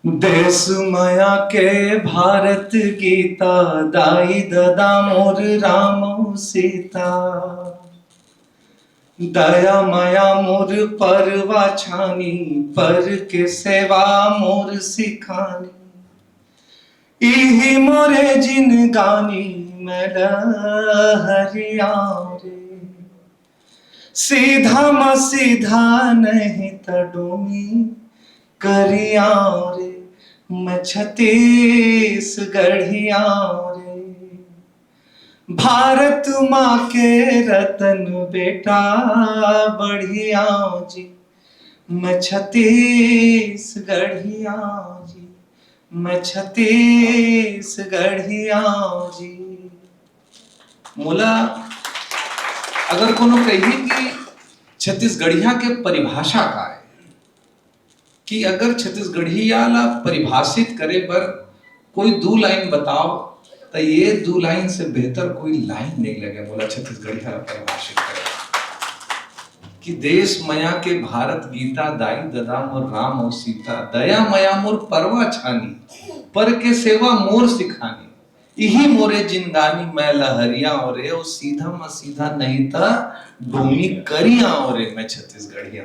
देश माया के भारत गीता दाई ददा मोर राम सीता। दया माया मोर परवा छानी पर के सेवा मोर सिखानी। इही मोरे जिन गानी मैं हरिया रे। सीधा म सीधा नहीं तडोमी करिया रे। मैं छत्तीसगढ़िया रे। भारत माँ के रतन बेटा बढ़िया जी। मैं छत्तीसगढ़िया जी। मैं छत्तीसगढ़िया जी। मोला अगर कोनो कही कि छत्तीसगढ़िया के परिभाषा का है कि अगर छत्तीसगढ़िया ला परिभाषित करे बर कोई दो लाइन बताओ तो ये दो लाइन से बेहतर कोई लाइन नहीं लगे मोला छत्तीसगढ़िया ला परिभाषित करे कि देश माया के भारत गीता दाई ददा मोर राम और सीता। दया माया मोर परवा छानी पर के सेवा मोर सिखानी। यही मोरे जिनगानी मैं लहरिया और सीधा म सीधा नहीं था डोमी करिया और मैं छत्तीसगढ़िया।